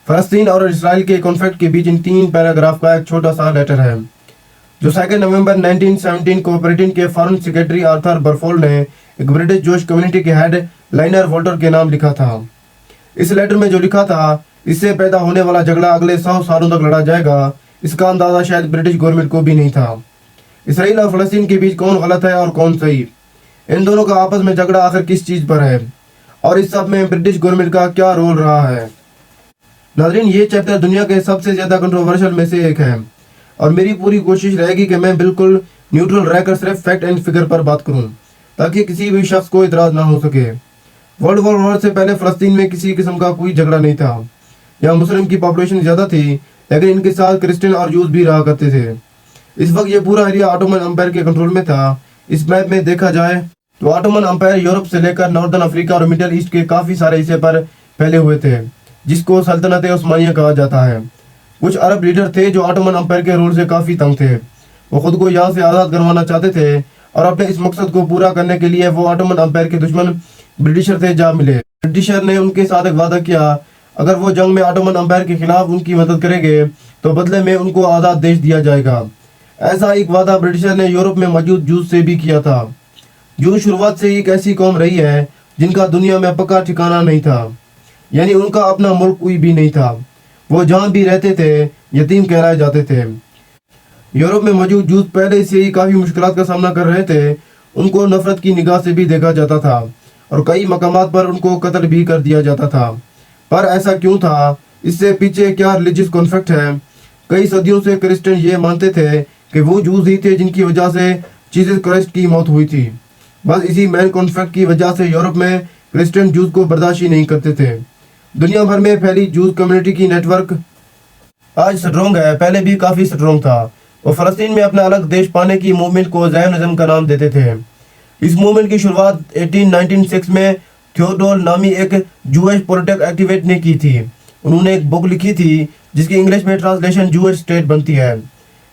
फलस्तीन और इसराइल के कॉन्फ्लिक्ट के बीच इन 3 पैराग्राफ का एक छोटा सा लेटर है जो 2 नवंबर 1917 को ब्रिटेन के फॉरेन सेक्रेटरी आर्थर बलफोर ने एक ब्रिटिश जोश कम्युनिटी के हेड लाइनर वॉल्टर के नाम लिखा था। इस लेटर में जो लिखा था, इससे पैदा होने वाला झगड़ा अगले 100 सालों तक लड़ा जाएगा, इसका अंदाजा शायद ब्रिटिश गवर्नमेंट को भी नहीं था। इसराइल और फलस्तीन के बीच कौन गलत है और कौन सही, इन दोनों का आपस में झगड़ा आखिर किस चीज़ पर है और इस सब में ब्रिटिश गवर्नमेंट का क्या रोल रहा है। नाज़रीन, ये चैप्टर दुनिया के सबसे ज़्यादा कंट्रोवर्शियल में से एक है और मेरी पूरी कोशिश रहेगी कि मैं बिल्कुल न्यूट्रल रहकर सिर्फ फैक्ट एंड फिगर पर बात करूं ताकि किसी भी शख्स को इतराज़ ना हो सके। वर्ल्ड वॉर वन से पहले फ़लस्तीन में किसी किस्म का कोई झगड़ा नहीं था। यहाँ मुस्लिम की पॉपुलेशन ज़्यादा थी, लेकिन इनके साथ क्रिश्चियन और जूस भी रहा करते थे। इस वक्त ये पूरा एरिया ऑटोमन अम्पायर के कंट्रोल में था। इस मैप में देखा जाए तो ऑटोमन अम्पायर यूरोप से लेकर नॉर्दर्न अफ्रीका और मिडिल ईस्ट के काफ़ी सारे हिस्से पर फैले हुए थे, जिसको सल्तनत उस्मानिया कहा जाता है। कुछ अरब लीडर थे जो ऑटोमन अम्पायर के रूल से काफ़ी तंग थे। वो खुद को यहाँ से आज़ाद करवाना चाहते थे और अपने इस मकसद को पूरा करने के लिए वो ऑटोमन अम्पायर के दुश्मन ब्रिटिशर से जा मिले। ब्रिटिशर ने उनके साथ एक वादा किया, अगर वो जंग में ऑटोमन अम्पायर के खिलाफ उनकी मदद करेंगे तो बदले में उनको आज़ाद देश दिया जाएगा। ऐसा एक वादा ब्रिटिशर ने यूरोप में मौजूद जूस से भी किया था। जूस शुरुआत से एक ऐसी कौम रही है जिनका दुनिया में पक्का ठिकाना नहीं था, यानी उनका अपना मुल्क कोई भी नहीं था। वो जहाँ भी रहते थे यतीम कहलाए जाते थे। यूरोप में मौजूद जूस पहले से ही काफ़ी मुश्किलात का सामना कर रहे थे। उनको नफरत की निगाह से भी देखा जाता था और कई मकामात पर उनको कत्ल भी कर दिया जाता था। पर ऐसा क्यों था? इससे पीछे क्या रिलीजियस कॉन्फ्लिक्ट है? कई सदियों से क्रिश्चियन ये मानते थे कि वो जूस ही थे जिनकी वजह से जीसस क्राइस्ट की मौत हुई थी। बस इसी मैन कॉन्फ्लिक्ट की वजह से यूरोप में क्रिश्चियन जूस को बर्दाश्त ही नहीं करते थे। दुनिया भर में फैली जूस कम्युनिटी की नेटवर्क आज स्ट्रोंग है, पहले भी काफ़ी स्ट्रोंग था। वो फ़लस्तीन में अपना अलग देश पाने की मूवमेंट को ज़ायोनिज़्म का नाम देते थे। इस मूवमेंट की शुरुआत 1896 में थियोडोर नामी एक जूइश पॉलिटिकल एक्टिविस्ट ने की थी। उन्होंने एक बुक लिखी थी जिसकी इंग्लिश में ट्रांसलेशन जूइश स्टेट बनती है।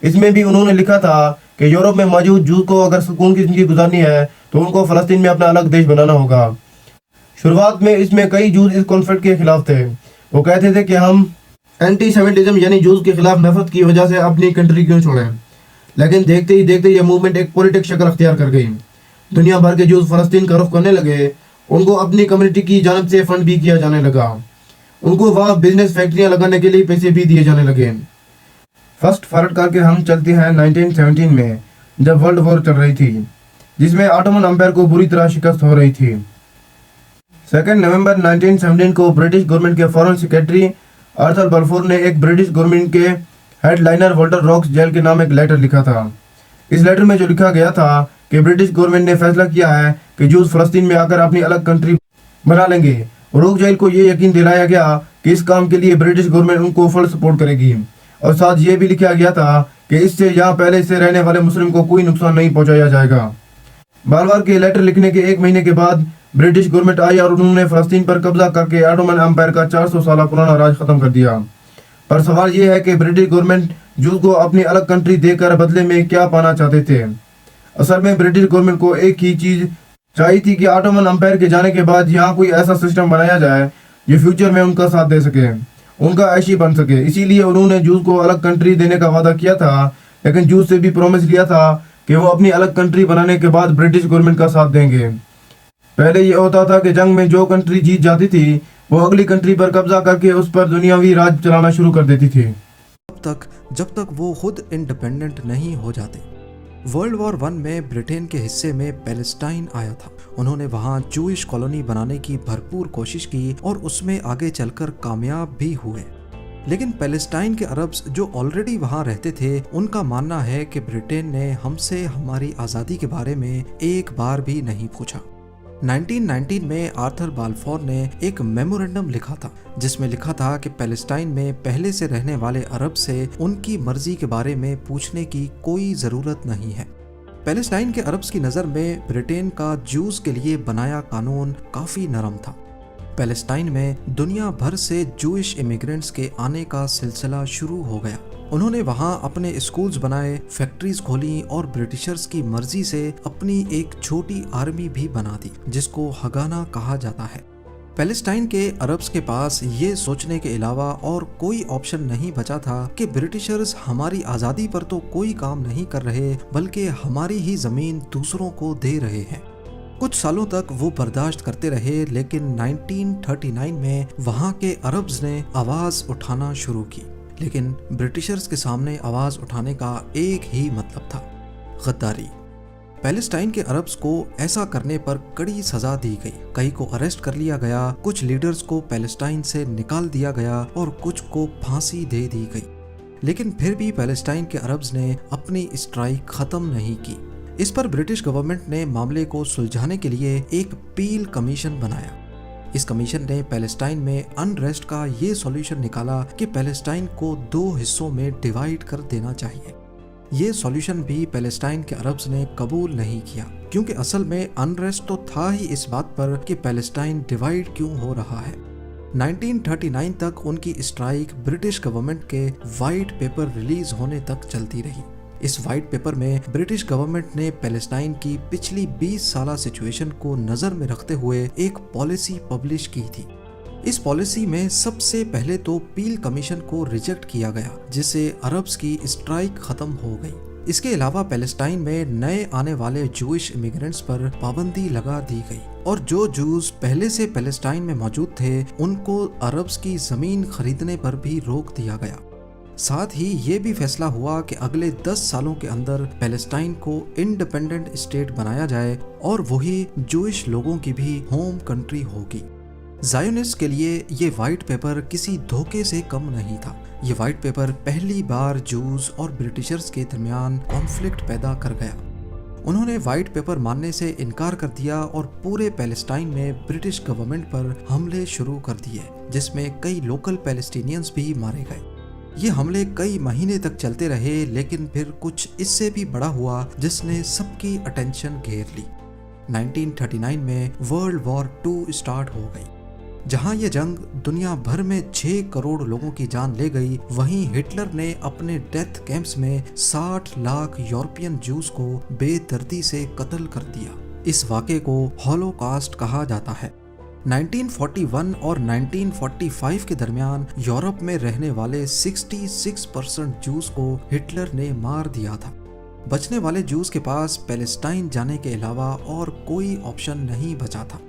इसमें भी उन्होंने लिखा था कि यूरोप में मौजूद जूस को अगर सुकून की ज़िंदगी गुजारनी है तो उनको फ़लस्तीन में अपना अलग देश बनाना होगा। शुरुआत में इसमें कई जूस इस कॉन्फ्लिक्ट के खिलाफ थे। वो कहते थे कि हम एंटी सेमिटिज्म यानी जूस के खिलाफ नफरत की वजह से अपनी कंट्री क्यों छोड़ें। लेकिन देखते ही देखते ये मूवमेंट एक पॉलिटिक शक्ल अख्तियार कर गई। दुनिया भर के जूस फ़लस्तीन का रुख करने लगे। उनको अपनी कम्युनिटी की जानब से फंड भी किया जाने लगा। उनको वहाँ बिजनेस फैक्ट्रियाँ लगाने के लिए पैसे भी दिए जाने लगे। फर्स्ट फॉरवर्ड करके हम चलते हैं 1917 में, जब वर्ल्ड वॉर चल रही थी, जिसमें ऑटोमन अम्पायर को बुरी तरह शिकस्त हो रही थी। 2 नवंबर 1917 को ब्रिटिश गवर्नमेंट के फॉरेन सेक्रेटरी आर्थर बलफोर ने एक ब्रिटिश गवर्नमेंट के headliner Walter Rothschild के नाम एक लेटर लिखा था। इस लेटर में जो लिखा गया था कि ब्रिटिश गवर्नमेंट ने फैसला किया है कि जूस फ़लस्तीन में आकर अपनी अलग कंट्री बना लेंगे। रॉक जेल को ये यकीन दिलाया गया कि इस काम के लिए ब्रिटिश गवर्नमेंट उनको फुल सपोर्ट करेगी और साथ ये भी लिखा गया था कि इससे यहाँ पहले से रहने वाले मुस्लिम को कोई नुकसान नहीं पहुँचाया जाएगा। बार के लेटर लिखने के 1 महीने के बाद ब्रिटिश गवर्नमेंट आई और उन्होंने फ़लस्तीन पर कब्जा करके ऑटोमन अम्पायर का 400 साल पुराना राज खत्म कर दिया। पर सवाल ये है कि ब्रिटिश गवर्नमेंट जूस को अपनी अलग कंट्री देकर बदले में क्या पाना चाहते थे। असल में ब्रिटिश गवर्नमेंट को एक ही चीज़ चाहिए थी कि ऑटोमन अम्पायर के जाने के बाद यहाँ कोई ऐसा सिस्टम बनाया जाए जो फ्यूचर में उनका साथ दे सके, उनका ऐशी बन सके। इसीलिए उन्होंने जूस को अलग कंट्री देने का वादा किया था, लेकिन जूस से भी प्रॉमिस लिया था कि वो अपनी अलग कंट्री बनाने के बाद ब्रिटिश गवर्नमेंट का साथ देंगे। पहले ये होता था कि जंग में जो कंट्री जीत जाती थी वो अगली कंट्री पर कब्जा करके उस पर दुनियावी राज चलाना शुरू कर देती थी, जब तक वो खुद इंडिपेंडेंट नहीं हो जाते। वर्ल्ड वॉर 1 में ब्रिटेन के हिस्से में पैलेस्टाइन आया था। उन्होंने वहाँ जूइश कॉलोनी बनाने की भरपूर कोशिश की और उसमें आगे चलकर कामयाब भी हुए। लेकिन पैलेस्टाइन के अरब्स जो ऑलरेडी वहाँ रहते थे, उनका मानना है कि ब्रिटेन ने हमसे हमारी आज़ादी के बारे में एक बार भी नहीं पूछा। 1919 में आर्थर बाल्फोर ने एक मेमोरेंडम लिखा था जिसमें लिखा था कि पैलेस्टाइन में पहले से रहने वाले अरब से उनकी मर्जी के बारे में पूछने की कोई ज़रूरत नहीं है। पैलेस्टाइन के अरब्स की नज़र में ब्रिटेन का जूस के लिए बनाया कानून काफ़ी नरम था। पैलेस्टाइन में दुनिया भर से जूइश इमिग्रेंट्स के आने का सिलसिला शुरू हो गया। उन्होंने वहाँ अपने स्कूल्स बनाए, फैक्ट्रीज खोली और ब्रिटिशर्स की मर्जी से अपनी एक छोटी आर्मी भी बना दी जिसको हगाना कहा जाता है। پیلسٹائن کے عربز کے پاس یہ سوچنے کے علاوہ اور کوئی آپشن نہیں بچا تھا کہ برٹشرز ہماری آزادی پر تو کوئی کام نہیں کر رہے بلکہ ہماری ہی زمین دوسروں کو دے رہے ہیں۔ کچھ سالوں تک وہ برداشت کرتے رہے، لیکن 1939 میں وہاں کے عربز نے آواز اٹھانا شروع کی۔ لیکن برٹشرز کے سامنے آواز اٹھانے کا ایک ہی مطلب تھا، غداری۔ پیلسٹائن کے عربز کو ایسا کرنے پر کڑی سزا دی گئی، کئی کو اریسٹ کر لیا گیا، کچھ لیڈرز کو پیلسٹائن سے نکال دیا گیا اور کچھ کو پھانسی دے دی گئی۔ لیکن پھر بھی پیلسٹائن کے عربز نے اپنی اسٹرائک ختم نہیں کی۔ اس پر برٹش گورنمنٹ نے معاملے کو سلجھانے کے لیے ایک پیل کمیشن بنایا۔ اس کمیشن نے پیلسٹائن میں انریسٹ کا یہ سولوشن نکالا کہ پیلسٹائن کو 2 حصوں میں ڈیوائیڈ کر دینا چاہیے۔ یہ سولوشن بھی پیلسٹائن کے عربز نے قبول نہیں کیا، کیونکہ اصل میں انریسٹ تو تھا ہی اس بات پر کہ پیلسٹائن ڈیوائیڈ کیوں ہو رہا ہے۔ 1939 تک ان کی اسٹرائک برٹش گورنمنٹ کے وائٹ پیپر ریلیز ہونے تک چلتی رہی۔ اس وائٹ پیپر میں برٹش گورنمنٹ نے پیلسٹائن کی پچھلی 20 سالہ سچویشن کو نظر میں رکھتے ہوئے ایک پالیسی پبلش کی تھی۔ اس پالیسی میں سب سے پہلے تو پیل کمیشن کو ریجیکٹ کیا گیا، جس سے عربز کی اسٹرائک ختم ہو گئی۔ اس کے علاوہ پیلسٹائن میں نئے آنے والے جوئش امیگرینٹس پر پابندی لگا دی گئی، اور جو جوز پہلے سے پیلسٹائن میں موجود تھے ان کو عربز کی زمین خریدنے پر بھی روک دیا گیا۔ ساتھ ہی یہ بھی فیصلہ ہوا کہ اگلے 10 سالوں کے اندر پیلسٹائن کو انڈیپینڈنٹ اسٹیٹ بنایا جائے اور وہی جوئش لوگوں کی بھی ہوم کنٹری ہوگی۔ زائونسٹ کے لیے یہ وائٹ پیپر کسی دھوکے سے کم نہیں تھا۔ یہ وائٹ پیپر پہلی بار جوز اور برٹشرز کے درمیان کانفلکٹ پیدا کر گیا۔ انہوں نے وائٹ پیپر ماننے سے انکار کر دیا اور پورے پیلسٹائن میں برٹش گورنمنٹ پر حملے شروع کر دیے، جس میں کئی لوکل پیلسٹینینز بھی مارے گئے۔ یہ حملے کئی مہینے تک چلتے رہے، لیکن پھر کچھ اس سے بھی بڑا ہوا جس نے سب کی اٹینشن گھیر لی۔ 1939 میں ورلڈ وار 2 اسٹارٹ ہو گئی۔ جہاں یہ جنگ دنیا بھر میں 6 کروڑ لوگوں کی جان لے گئی، وہیں ہٹلر نے اپنے ڈیتھ کیمپس میں 60 لاکھ یورپین جوز کو بے دردی سے قتل کر دیا۔ اس واقعے کو ہولوکاسٹ کہا جاتا ہے۔ 1941 اور 1945 کے درمیان یورپ میں رہنے والے 66% جوز کو ہٹلر نے مار دیا تھا۔ بچنے والے جوز کے پاس پیلسٹائن جانے کے علاوہ اور کوئی آپشن نہیں بچا تھا،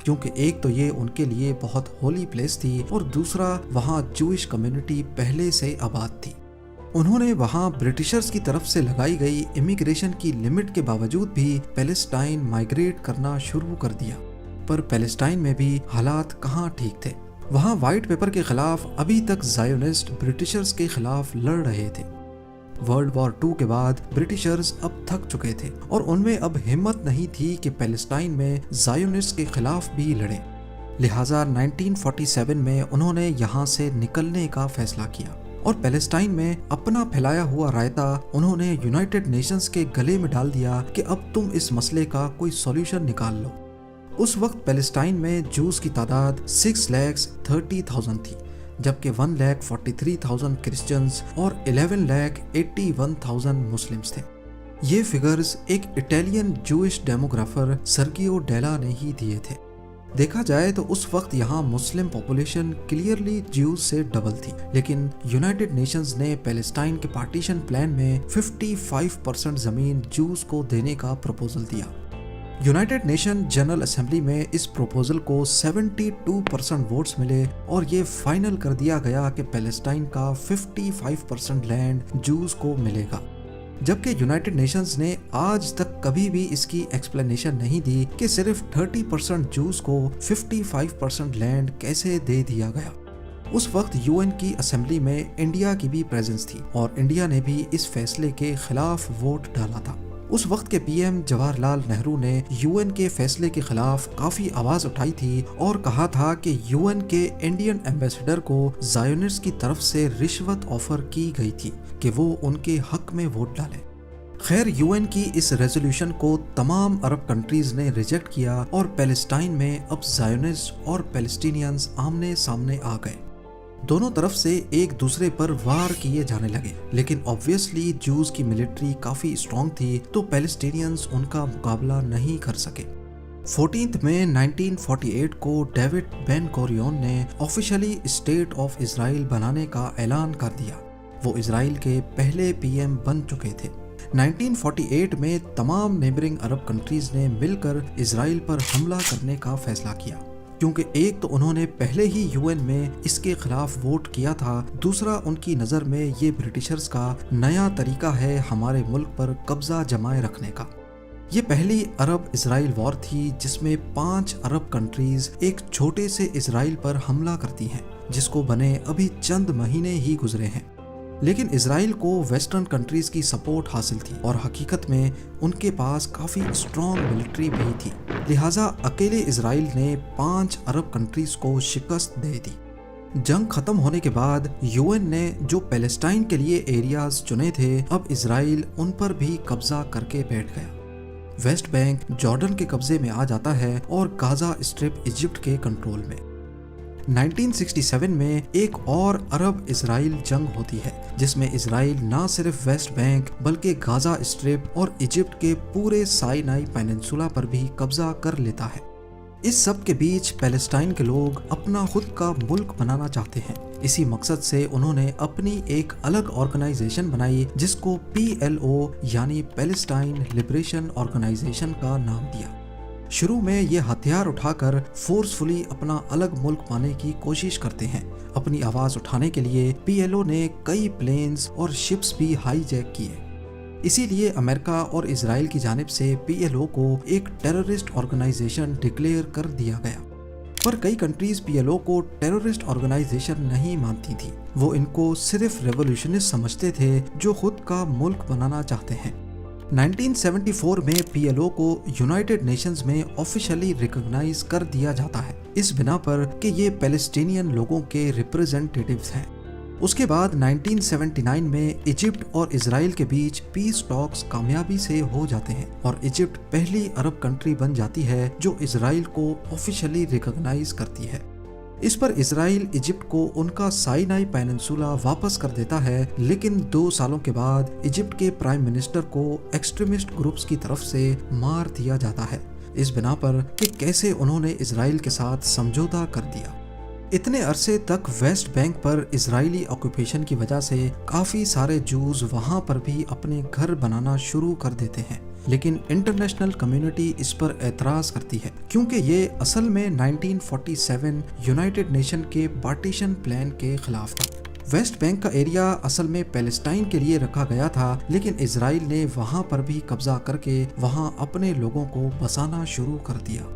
کیونکہ ایک تو یہ ان کے لیے بہت ہولی پلیس تھی اور دوسرا وہاں جوئش کمیونٹی پہلے سے آباد تھی۔ انہوں نے وہاں برٹشرز کی طرف سے لگائی گئی امیگریشن کی لمٹ کے باوجود بھی پیلسٹائن مائیگریٹ کرنا شروع کر دیا۔ پر پیلسٹائن میں بھی حالات کہاں ٹھیک تھے۔ وہاں وائٹ پیپر کے خلاف ابھی تک زائونسٹ برٹشرز کے خلاف لڑ رہے تھے۔ ورلڈ وار 2 کے بعد برٹشرز اب تھک چکے تھے اور ان میں اب ہمت نہیں تھی کہ پیلسٹائن میں زائونسٹ کے خلاف بھی لڑیں۔ لہٰذا 1947 میں انہوں نے یہاں سے نکلنے کا فیصلہ کیا اور پیلسٹائن میں اپنا پھیلایا ہوا رائتا انہوں نے یونائٹڈ نیشنز کے گلے میں ڈال دیا کہ اب تم اس مسئلے کا کوئی سولوشن نکال لو۔ اس وقت پیلسٹائن میں جوز کی تعداد 6,30,000 تھی، جبکہ 1,43,000 کرسچنز اور 11,81,000 مسلمز تھے۔ یہ فگرز ایک اٹیلین جوئش ڈیموگرافر سرگیو ڈیلا نے ہی دیے تھے۔ دیکھا جائے تو اس وقت یہاں مسلم پاپولیشن کلیئرلی جیوز سے ڈبل تھی، لیکن یونائٹڈ نیشنز نے پیلسٹائن کے پارٹیشن پلان میں 55% زمین جوز کو دینے کا پروپوزل دیا۔ یونائٹڈ نیشن جنرل اسمبلی میں اس پروپوزل کو 72% ووٹس ملے اور یہ فائنل کر دیا گیا کہ پیلسٹائن کا 55% لینڈ جوز کو ملے گا، جبکہ یونائٹڈ نیشنز نے آج تک کبھی بھی اس کی ایکسپلینیشن نہیں دی کہ صرف 30% جوز کو 55% لینڈ کیسے دے دیا گیا۔ اس وقت UN کی اسمبلی میں انڈیا کی بھی پریزنس تھی اور انڈیا نے بھی اس فیصلے کے خلاف ووٹ ڈالا تھا۔ اس وقت کے PM جواہر لال نہرو نے UN کے فیصلے کے خلاف کافی آواز اٹھائی تھی اور کہا تھا کہ UN کے انڈین ایمبیسڈر کو زائونسٹ کی طرف سے رشوت آفر کی گئی تھی کہ وہ ان کے حق میں ووٹ ڈالے۔ خیر UN کی اس ریزولوشن کو تمام عرب کنٹریز نے ریجیکٹ کیا اور پیلسٹائن میں اب زائونسٹ اور پیلسٹینینز آمنے سامنے آ گئے۔ دونوں طرف سے ایک دوسرے پر وار کیے جانے لگے، لیکن obviously جوز کی ملٹری کافی اسٹرانگ تھی تو پیلسٹینینز ان کا مقابلہ نہیں کر سکے۔ 14 मई 1948 को डेविड बेन गोरियन ने ऑफिशियली स्टेट ऑफ इजराइल बनाने का ऐलान कर दिया। वो इजराइल के पहले पीएम बन चुके थे। 1948 में तमाम नेबरिंग अरब कंट्रीज ने मिलकर इजराइल पर हमला करने का फैसला किया, क्योंकि एक तो उन्होंने पहले ही यूएन में इसके खिलाफ वोट किया था, दूसरा उनकी नज़र में ये ब्रिटिशर्स का नया तरीका है हमारे मुल्क पर कब्जा जमाए रखने का। ये पहली अरब इजराइल वॉर थी जिसमें 5 अरब कंट्रीज एक छोटे से इजराइल पर हमला करती हैं, जिसको बने अभी चंद महीने ही गुजरे हैं। लेकिन इजराइल को वेस्टर्न कंट्रीज की सपोर्ट हासिल थी और हकीकत में उनके पास काफ़ी स्ट्रॉन्ग मिलिट्री भी थी, लिहाजा अकेले इजराइल ने 5 अरब कंट्रीज को शिकस्त दे दी। जंग खत्म होने के बाद यूएन ने जो पैलेस्टाइन के लिए एरियाज चुने थे, अब इजराइल उन पर भी कब्जा करके बैठ गया। वेस्ट बैंक जॉर्डन के कब्जे में आ जाता है और गाजा स्ट्रिप इजिप्ट के कंट्रोल में। 1967 में एक और अरब इजराइल जंग होती है, जिसमें इजराइल न सिर्फ वेस्ट बैंक बल्कि गाजा स्ट्रिप और इजिप्ट के पूरे साइनाई पेनिनसुला पर भी कब्जा कर लेता है। इस सब के बीच पैलेस्टाइन के लोग अपना खुद का मुल्क बनाना चाहते हैं। इसी मकसद से उन्होंने अपनी एक अलग ऑर्गेनाइजेशन बनाई, जिसको PLO यानी पैलेस्टाइन लिबरेशन ऑर्गेनाइजेशन का नाम दिया। शुरू में ये हथियार उठाकर फोर्सफुली अपना अलग मुल्क पाने की कोशिश करते हैं। अपनी आवाज उठाने के लिए PLO ने कई प्लेन्स और शिप्स भी हाईजैक किए। इसीलिए अमेरिका और इजराइल की जानिब से PLO को एक टेररिस्ट ऑर्गेनाइजेशन डिक्लेयर कर दिया गया। पर कई कंट्रीज PLO को टेररिस्ट ऑर्गेनाइजेशन नहीं मानती थी। वो इनको सिर्फ रेवोल्यूशनिस्ट समझते थे जो खुद का मुल्क बनाना चाहते हैं। 1974 में PLO को यूनाइटेड नेशंस में ऑफिशियली रिकॉग्नाइज कर दिया जाता है, इस बिना पर कि ये पैलेस्टीनियन लोगों के रिप्रेजेंटेटिव्स हैं। उसके बाद 1979 में इजिप्ट और इजराइल के बीच पीस टॉक्स कामयाबी से हो जाते हैं और इजिप्ट पहली अरब कंट्री बन जाती है जो इजराइल को ऑफिशियली रिकॉग्नाइज करती है। इस पर इजराइल इजिप्ट को उनका साइनाई पेनिनसुला वापस कर देता है, लेकिन 2 सालों के बाद इजिप्ट के प्राइम मिनिस्टर को एक्सट्रीमिस्ट ग्रुप्स की तरफ से मार दिया जाता है, इस बिना पर कि कैसे उन्होंने इजराइल के साथ समझौता कर दिया। इतने अरसे तक वेस्ट बैंक पर इजरायली ऑक्यूपेशन की वजह से काफ़ी सारे जूज वहाँ पर भी अपने घर बनाना शुरू कर देते हैं, लेकिन इंटरनेशनल कम्युनिटी इस पर एतराज़ करती है, क्योंकि ये असल में 1947 यूनाइटेड नेशन के पार्टीशन प्लान के खिलाफ था। वेस्ट बैंक का एरिया असल में पैलेस्टाइन के लिए रखा गया था, लेकिन इजराइल ने वहाँ पर भी कब्जा करके वहाँ अपने लोगों को बसाना शुरू कर दिया।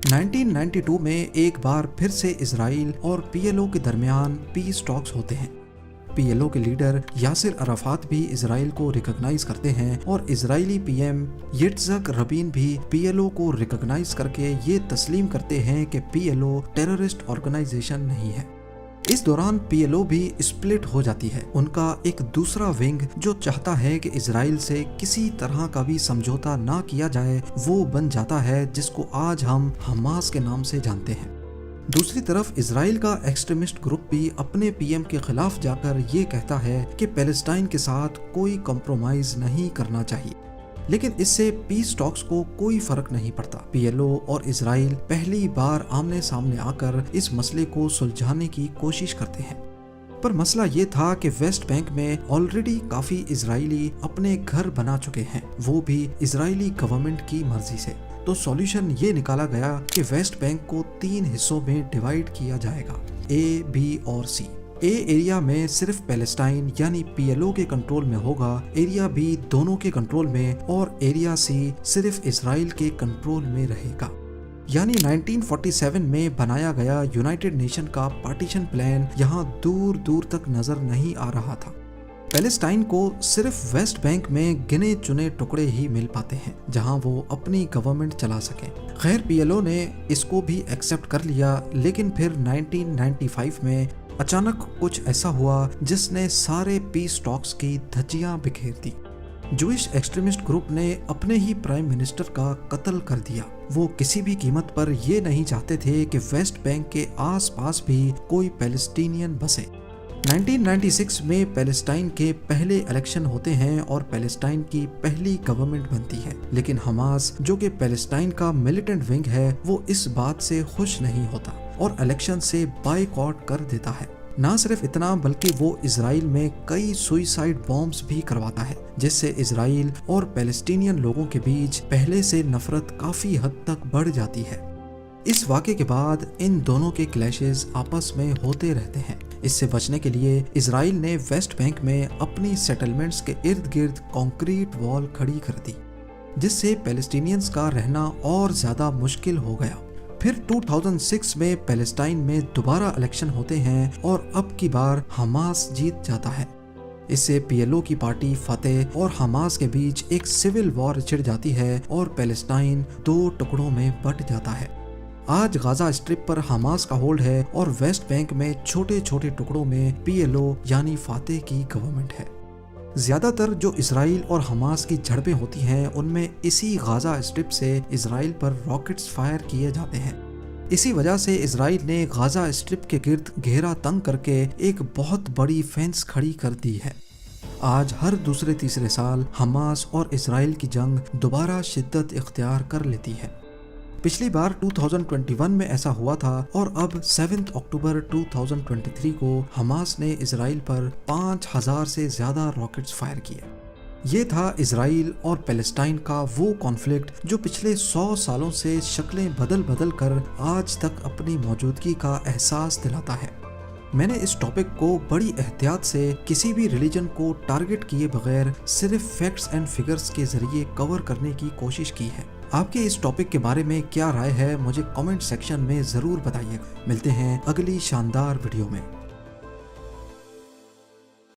1992 में एक बार फिर से इजराइल और PLO के दरमियान पीस टॉक्स होते हैं। PLO के लीडर यासिर अराफात भी इजराइल को रिकॉग्नाइज करते हैं और इजरायली PM यित्ज़हक रबीन भी PLO को रिकॉग्नाइज करके ये तस्लीम करते हैं कि PLO टेररिस्ट ऑर्गेनाइजेशन नहीं है। इस दौरान PLO भी स्प्लिट हो जाती है। उनका एक दूसरा विंग जो चाहता है कि इजराइल से किसी तरह का भी समझौता ना किया जाए, वो बन जाता है, जिसको आज हम हमास के नाम से जानते हैं। दूसरी तरफ इजराइल का एक्सट्रीमिस्ट ग्रुप भी अपने PM के खिलाफ जाकर ये कहता है कि पैलेस्टाइन के साथ कोई कॉम्प्रोमाइज नहीं करना चाहिए, लेकिन इससे पीस टॉक्स को कोई फर्क नहीं पड़ता। PLO और इजराइल पहली बार आमने सामने आकर इस मसले को सुलझाने की कोशिश करते हैं। पर मसला ये था कि वेस्ट बैंक में ऑलरेडी काफी इजरायली अपने घर बना चुके हैं, वो भी इजरायली गवर्नमेंट की मर्जी से। तो सॉल्यूशन ये निकाला गया कि वेस्ट बैंक को 3 हिस्सों में डिवाइड किया जाएगा, A, B और C। ए एरिया में सिर्फ पैलेस्टाइन यानी PLO के कंट्रोल में होगा, एरिया B दोनों के कंट्रोल में और एरिया C सिर्फ इजराइल के कंट्रोल में रहेगा। यानी 1947 में बनाया गया यूनाइटेड नेशन का पार्टीशन प्लान यहाँ दूर दूर तक नजर नहीं आ रहा था। पैलेस्टाइन को सिर्फ वेस्ट बैंक में गिने चुने टुकड़े ही मिल पाते हैं जहां वो अपनी गवर्नमेंट चला सकें। खैर PLO ने इसको भी एक्सेप्ट कर लिया, लेकिन फिर 1995 में अचानक कुछ ऐसा हुआ जिसने सारे पीस टॉक्स की धज्जियां बिखेर दी। जूइश एक्सट्रीमिस्ट ग्रुप ने अपने ही प्राइम मिनिस्टर का कत्ल कर दिया। वो किसी भी कीमत पर ये नहीं चाहते थे कि वेस्ट बैंक के आसपास भी कोई पैलेस्टीनियन बसे। 1996 में पैलेस्टाइन के पहले इलेक्शन होते हैं और पैलेस्टाइन की पहली गवर्नमेंट बनती है, लेकिन हमास जो कि पैलेस्टाइन का मिलिटेंट विंग है वो इस बात से खुश नहीं होता और इलेक्शन से बायकॉट कर देता है। ना सिर्फ इतना बल्कि वो इजराइल में कई सुइसाइड बॉम्ब्स भी करवाता है, जिससे इजराइल और पैलेस्टीनियन लोगों के बीच पहले से नफरत काफी हद तक बढ़ जाती है। इस वाक़े के बाद इन दोनों के क्लैशेस आपस में होते रहते हैं। इससे बचने के लिए इजराइल ने वेस्ट बैंक में अपनी सेटलमेंट्स के इर्द गिर्द कंक्रीट वॉल खड़ी कर दी, जिससे पैलेस्टीनियंस का रहना और ज़्यादा मुश्किल हो गया। फिर 2006 में पैलेस्टाइन में दोबारा इलेक्शन होते हैं और अब की बार हमास जीत जाता है। इससे पीएलओ की पार्टी फतेह और हमास के बीच एक सिविल वॉर छिड़ जाती है और पैलेस्टाइन दो टुकड़ों में बंट जाता है। आज गाजा स्ट्रिप पर हमास का होल्ड है और वेस्ट बैंक में छोटे छोटे टुकड़ों में पीएलओ यानी फातेह की गवर्नमेंट है। ज्यादातर जो इजराइल और हमास की झड़पें होती हैं उनमें इसी गाजा स्ट्रिप से इजराइल पर रॉकेट्स फायर किए जाते हैं। इसी वजह से इजराइल ने गाजा स्ट्रिप के गिर्द घेरा तंग करके एक बहुत बड़ी फेंस खड़ी कर दी है। आज हर दूसरे तीसरे साल हमास और इजराइल की जंग दोबारा शिद्दत इख्तियार कर लेती है। पिछली बार 2021 में ऐसा हुआ था और अब 7 अक्टूबर 2023 को हमास ने इजराइल पर 5000 से ज़्यादा रॉकेट्स फायर किए। ये था इजराइल और पैलेस्टाइन का वो कॉन्फ्लिक्ट जो पिछले 100 सालों से शक्लें बदल बदल कर आज तक अपनी मौजूदगी का एहसास दिलाता है। मैंने इस टॉपिक को बड़ी एहतियात से किसी भी रिलीजन को टारगेट किए बगैर सिर्फ फैक्ट्स एंड फिगर्स के जरिए कवर करने की कोशिश की है। आपके इस टॉपिक के बारे में क्या राय है मुझे कमेंट सेक्शन में ज़रूर बताइएगा। मिलते हैं अगली शानदार वीडियो में।